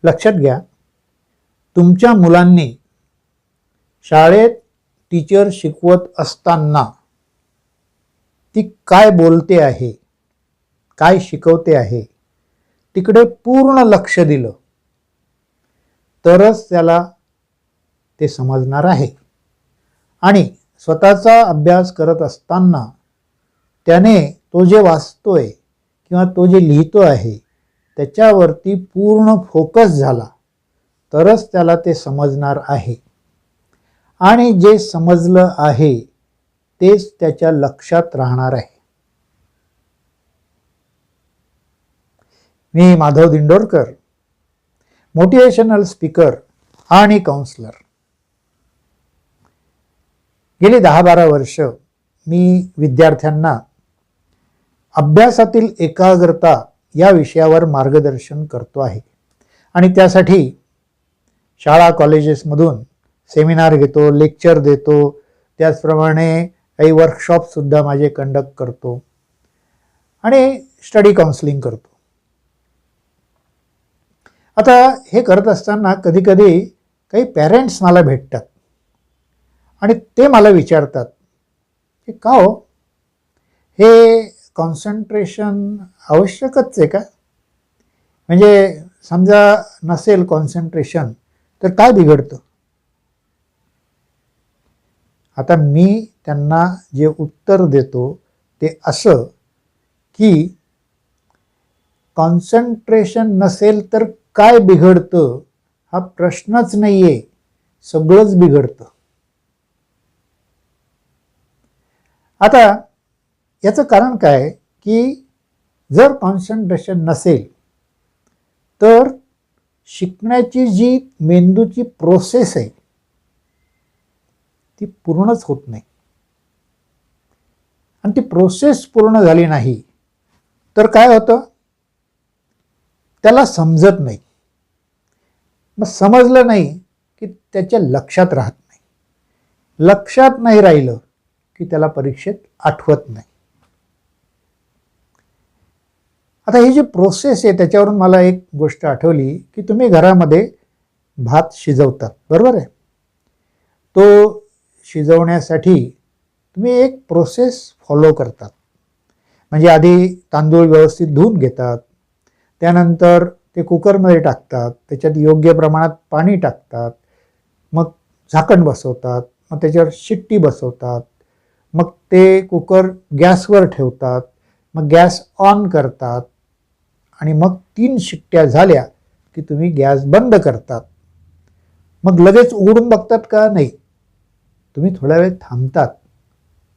लक्षात घ्या, तुमच्या मुलांनी शाळेत टीचर शिकवत असताना ती काय बोलते आहे, काय शिकवते आहे, तिकडे पूर्ण लक्ष दिलं तरच त्याला ते समजणार आहे. आणि स्वतःचा अभ्यास करत असताना त्याने तो जे वाचतोय किंवा तो जे लिहितो आहे त्याच्यावरती पूर्ण फोकस झाला तरच त्याला ते समजणार आहे. आणि जे समजलं आहे तेच त्याच्या लक्षात राहणार आहे. मी माधव दिंडोरकर, मोटिवेशनल स्पीकर आणि काउन्सलर. गेली 10-12 वर्ष मी विद्यार्थ्यांना अभ्यासातील एकाग्रता या विषयावर मार्गदर्शन करतो आहे. आणि त्यासाठी शाळा कॉलेजेसमधून सेमिनार घेतो, लेक्चर देतो, त्याचप्रमाणे काही वर्कशॉपसुद्धा माझे कंडक्ट करतो आणि स्टडी काउन्सिलिंग करतो. आता हे करत असताना कधीकधी काही पॅरेंट्स मला भेटतात आणि ते मला विचारतात की का हो, हे कॉन्सन्ट्रेशन आवश्यकच आहे का? म्हणजे समजा नसेल कॉन्सन्ट्रेशन तर काय बिघडतं? आता मी त्यांना जे उत्तर देतो ते असं की कॉन्सन्ट्रेशन नसेल तर काय बिघडतं हा प्रश्नच नाहीये, सगळंच बिघडतं. आता याचं कारण काय की जर कॉन्सन्ट्रेशन नसेल तर शिकण्याची जी मेंदूची प्रोसेस आहे ती पूर्णच होत नाही. आणि ती प्रोसेस पूर्ण झाली नाही तर काय होतं, त्याला समजत नाही. मग समजलं नाही की त्याच्या लक्षात राहत नाही. लक्षात नाही राहिलं की त्याला परीक्षेत आठवत नाही. आता ही जी प्रोसेस आहे त्याच्यावरून मला एक गोष्ट आठवली की तुम्ही घरामध्ये भात शिजवतात, बरोबर आहे? तो शिजवण्यासाठी तुम्ही एक प्रोसेस फॉलो करतात. म्हणजे आधी तांदूळ व्यवस्थित धुवून घेतात, त्यानंतर ते कुकरमध्ये टाकतात, त्याच्यात योग्य प्रमाणात पाणी टाकतात, मग झाकण बसवतात, मग त्याच्यावर शिट्टी बसवतात, मग ते कुकर गॅसवर ठेवतात, मग गॅस ऑन करतात आणि मग 3 शिट्ट्या झाल्या की तुम्ही गॅस बंद करतात. मग लगेच उघडून बघतात का? नाही, तुम्ही थोड्या वेळ थांबतात.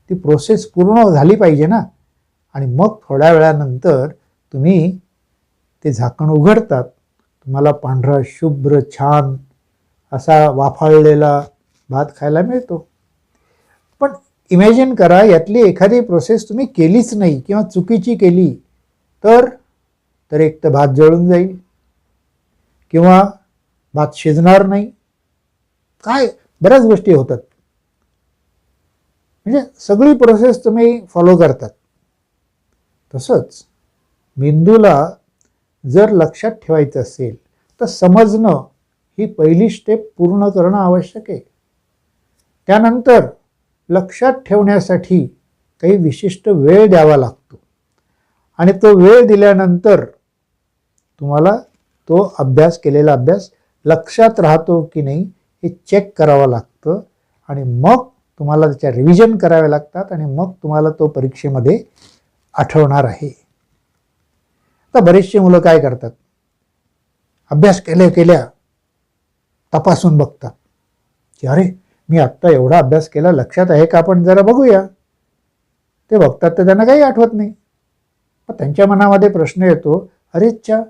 ती प्रोसेस पूर्ण झाली पाहिजे ना. आणि मग थोड्या वेळानंतर तुम्ही ते झाकण उघडतात. तुम्हाला पांढरा शुभ्र छान असा वाफाळलेला भात खायला मिळतो. पण इमॅजिन करा, यातली एखादी प्रोसेस तुम्ही केलीच नाही किंवा चुकीची केली तर एक तर भात जळून जाईल किंवा भात शिजणार नाही, काय बऱ्याच गोष्टी होतात. म्हणजे सगळी प्रोसेस तुम्ही फॉलो करतात. तसंच मेंदूला जर लक्षात ठेवायचं असेल तर समजणं ही पहिली स्टेप पूर्ण करणं आवश्यक आहे. त्यानंतर लक्षात ठेवण्यासाठी काही विशिष्ट वेळ द्यावा लागतो आणि तो वेळ दिल्यानंतर तुम्हाला तो अभ्यास, केलेला अभ्यास लक्षात राहतो की नाही हे चेक करावं लागतं आणि मग तुम्हाला त्याच्या रिव्हिजन कराव्या लागतात आणि मग तुम्हाला तो परीक्षेमध्ये आठवणार आहे. आता बरेचसे मुलं काय करतात, अभ्यास केल्या तपासून बघतात की अरे मी आत्ता एवढा अभ्यास केला, लक्षात आहे का, आपण जरा बघूया. ते बघतात तर त्यांना काही आठवत नाही. पण त्यांच्या मनामध्ये प्रश्न येतो, अरेच्या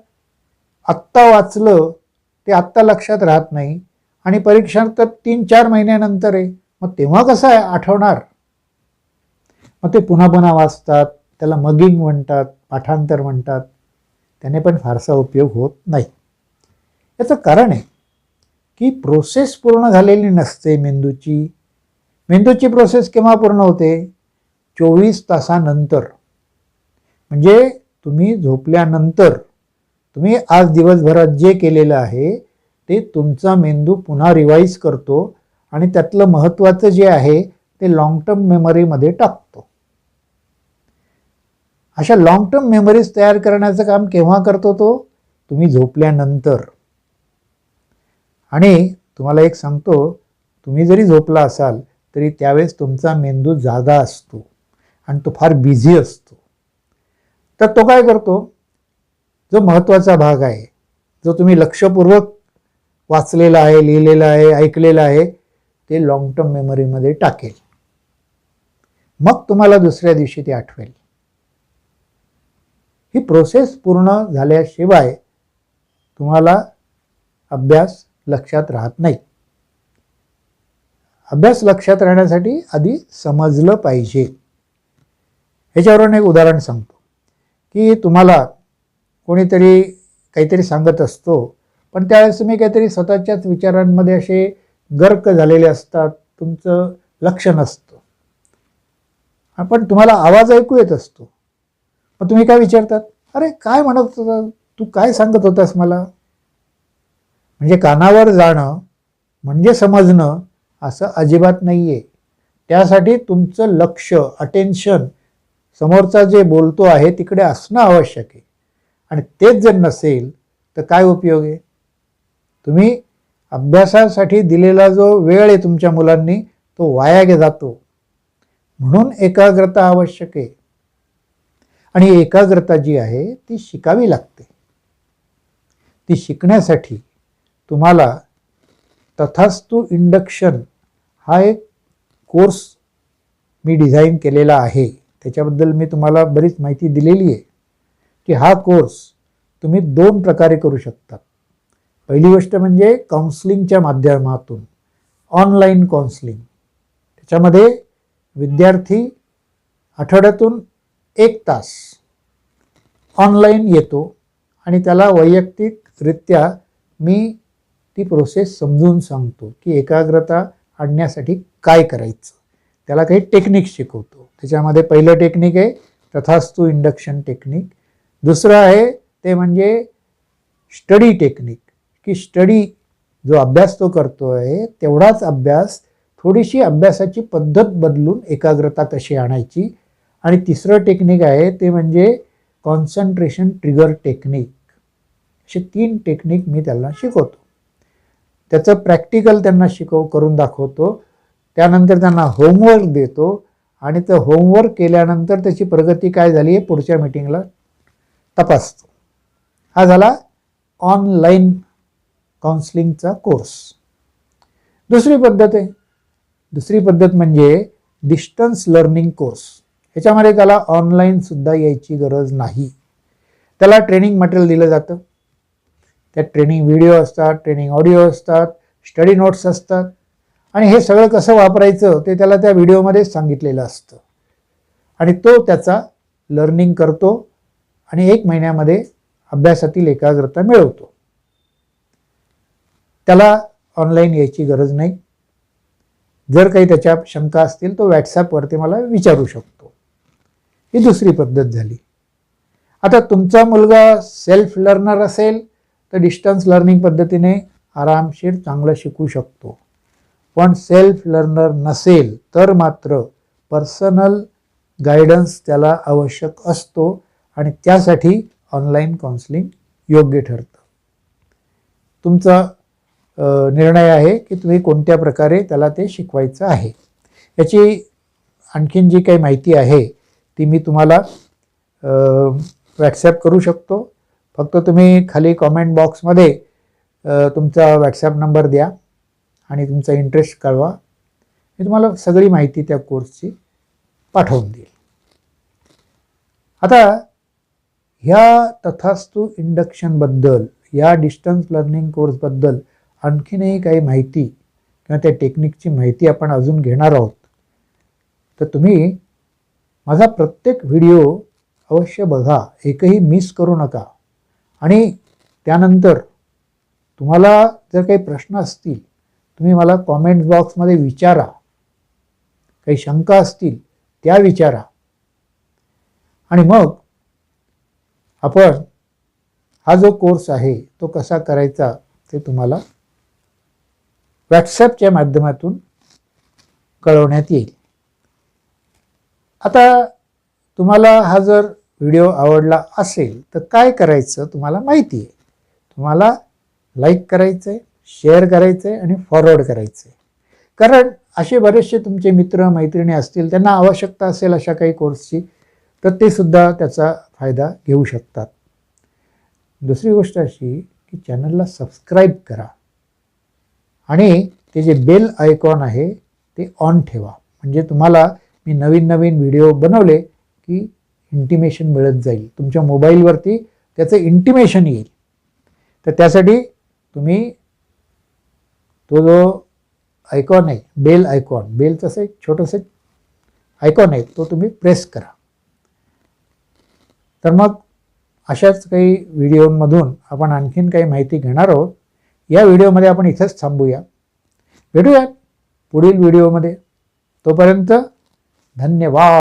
आत्ता वाचलं ते आत्ता लक्षात राहत नाही आणि परीक्षा तर 3-4 महिन्यानंतर आहे, मग तेव्हा कसं आहे आठवणार? मग ते पुन्हा पुन्हा वाचतात, त्याला मगिंग म्हणतात, पाठांतर म्हणतात. त्याने पण फारसा उपयोग होत नाही. याचं कारण आहे की प्रोसेस पूर्ण झालेली नसते मेंदूची. मेंदूची प्रोसेस केव्हा पूर्ण होते? 24 तासानंतर. म्हणजे तुम्ही झोपल्यानंतर तुम्ही आज दिवसभरात जे केलेलं आहे ते तुमचा मेंदू पुन्हा रिवाईज करतो आणि त्यातलं महत्त्वाचं जे आहे ते लॉंग टर्म मेमरीमध्ये टाकतो. अशा लॉंग टर्म मेमरीज तयार करण्याचं काम केव्हा करतो तो? तुम्ही झोपल्यानंतर. आणि तुम्हाला एक सांगतो, तुम्ही जरी झोपला असाल तरी त्यावेळेस तुमचा मेंदू जागा असतो आणि तो फार बिझी असतो. तर तो काय करतो, जो महत्त्वाचा भाग आहे, जो तुम्ही लक्षपूर्वक वाचलेला आहे, लिहिलेला आहे, ऐकलेला आहे, ते लॉंग टर्म मेमरीमध्ये टाकेल. मग तुम्हाला दुसऱ्या दिवशी ते आठवेल. ही प्रोसेस पूर्ण झाल्याशिवाय तुम्हाला अभ्यास लक्षात राहत नाही. अभ्यास लक्षात राहण्यासाठी आधी समजलं पाहिजे. ह्याच्यावरून एक उदाहरण सांगतो की तुम्हाला कोणीतरी काहीतरी सांगत असतो, पण त्यावेळेस तुम्ही काहीतरी स्वतःच्याच विचारांमध्ये असे गर्क झालेले असतात, तुमचं लक्ष नसतं, पण तुम्हाला आवाज ऐकू येत असतो. मग तुम्ही काय विचारतात, अरे काय म्हणत होता तू, काय सांगत होतास मला? म्हणजे कानावर जाणं म्हणजे समजणं असं अजिबात नाही आहे. त्यासाठी तुमचं लक्ष, अटेन्शन समोरचा जे बोलतो आहे तिकडे असणं आवश्यक आहे. आणि तेच जर नसेल तर काय उपयोग आहे? तुम्ही अभ्यासासाठी दिलेला जो वेळ आहे तुमच्या मुलांनी तो वाया जातो. म्हणून एकाग्रता आवश्यक आहे. आणि एकाग्रता जी आहे ती शिकावी लागते. ती शिकण्यासाठी तुम्हाला तथास्तु इंडक्शन हा एक कोर्स मी डिझाईन केलेला आहे. त्याच्याबद्दल मी तुम्हाला बरीच माहिती दिलेली आहे की हा कोर्स तुम्ही 2 प्रकारे करू शकता. पहिली गोष्ट म्हणजे काउन्सलिंगच्या माध्यमातून, ऑनलाईन काउन्सलिंग. त्याच्यामध्ये विद्यार्थी आठवड्यातून 1 तास ऑनलाईन येतो आणि त्याला वैयक्तिकरित्या मी ती प्रोसेस समजून सांगतो की एकाग्रता आणण्यासाठी काय करायचं. त्याला काही टेक्निक शिकवतो. त्याच्यामध्ये पहिलं टेक्निक आहे तथास्तु इंडक्शन टेक्निक. दुसरं आहे ते म्हणजे स्टडी टेक्निक, की स्टडी जो अभ्यास तो करतो आहे तेवढाच अभ्यास, थोडीशी अभ्यासाची पद्धत बदलून एकाग्रता कशी आणायची. आणि तिसरं टेक्निक आहे ते म्हणजे कॉन्सन्ट्रेशन ट्रिगर टेक्निक. असे 3 टेक्निक मी त्यांना शिकवतो. त्याचं प्रॅक्टिकल त्यांना करून दाखवतो. त्यानंतर त्यांना होमवर्क देतो आणि ते होमवर्क केल्यानंतर त्याची प्रगती काय झाली आहे पुढच्या मीटिंगला तपासतो. हा झाला ऑनलाईन काउन्सलिंगचा कोर्स. दुसरी पद्धत आहे, दुसरी पद्धत म्हणजे डिस्टन्स लर्निंग कोर्स. ह्याच्यामध्ये त्याला ऑनलाईनसुद्धा यायची गरज नाही. त्याला ट्रेनिंग मटेरियल दिलं जातं. त्यात ट्रेनिंग व्हिडिओ असतात, ट्रेनिंग ऑडिओ असतात, स्टडी नोट्स असतात आणि हे सगळं कसं वापरायचं ते त्याला त्या व्हिडिओमध्येच सांगितलेलं असतं. आणि तो त्याचा लर्निंग करतो आणि 1 महिन्यामध्ये अभ्यासातील एकाग्रता मिळवतो. त्याला ऑनलाईन यायची गरज नाही. जर काही त्याच्या शंका असतील तो व्हॉट्सॲपवरती मला विचारू शकतो. ही दुसरी पद्धत झाली. आता तुमचा मुलगा सेल्फ लर्नर असेल तर डिस्टन्स लर्निंग पद्धतीने आरामशीर चांगलं शिकू शकतो. पण सेल्फ लर्नर नसेल तर मात्र पर्सनल गायडन्स त्याला आवश्यक असतो आणि त्यासाठी ऑनलाईन काउन्सलिंग योग्य ठरतं. तुमचा निर्णय आहे की तुम्ही कोणत्या प्रकारे त्याला ते शिकवायचं आहे. याची आणखीन जी काही माहिती आहे ती मी तुम्हाला व्हॉट्सॲप करू शकतो. फक्त तुम्ही खाली कॉमेंट बॉक्समध्ये तुमचा व्हॉट्सॲप नंबर द्या आणि तुमचा इंटरेस्ट कळवा. मी तुम्हाला सगळी माहिती त्या कोर्सची पाठवून देईल. आता ह्या तथास्तु इंडक्शनबद्दल, या डिस्टन्स लर्निंग कोर्सबद्दल आणखीनही काही माहिती किंवा त्या टेक्निकची माहिती आपण अजून घेणार आहोत. तर तुम्ही माझा प्रत्येक व्हिडिओ अवश्य बघा, एकही मिस करू नका. आणि त्यानंतर तुम्हाला जर काही प्रश्न असतील तुम्ही मला कॉमेंट बॉक्समध्ये विचारा. काही शंका असतील त्या विचारा. आणि मग आपण हा जो कोर्स आहे तो कसा करायचा ते तुम्हाला व्हॉट्सॲपच्या माध्यमातून कळवण्यात येईल. आता तुम्हाला हा जर व्हिडिओ आवडला असेल तर काय करायचं तुम्हाला माहिती आहे. तुम्हाला लाईक करायचं आहे, शेअर करायचं आहे आणि फॉरवर्ड करायचं आहे. कारण असे बरेचसे तुमचे मित्र मैत्रिणी असतील, त्यांना आवश्यकता असेल अशा काही कोर्सची, तर ते सुद्धा त्याचा फायदा घेऊ शकतात. दुसरी गोष्ट अशी की चॅनलला सबस्क्राईब करा आणि ते जे बेल आयकॉन आहे ते ऑन ठेवा. म्हणजे तुम्हाला मी नवीन नवीन व्हिडिओ बनवले की इंटिमेशन मिळत जाईल. तुमच्या मोबाईलवरती त्याचं इंटिमेशन येईल. तर त्यासाठी तुम्ही तो जो आयकॉन आहे, बेल आयकॉन, बेलचं असं एक छोटंसं आयकॉन आहे, तो तुम्ही प्रेस करा. तर मग अशाच काही व्हिडिओमधून आपण आणखीन काही माहिती घेणार आहोत. या व्हिडिओमध्ये आपण इथंच थांबूया. भेटूया पुढील व्हिडिओमध्ये. तोपर्यंत धन्यवाद.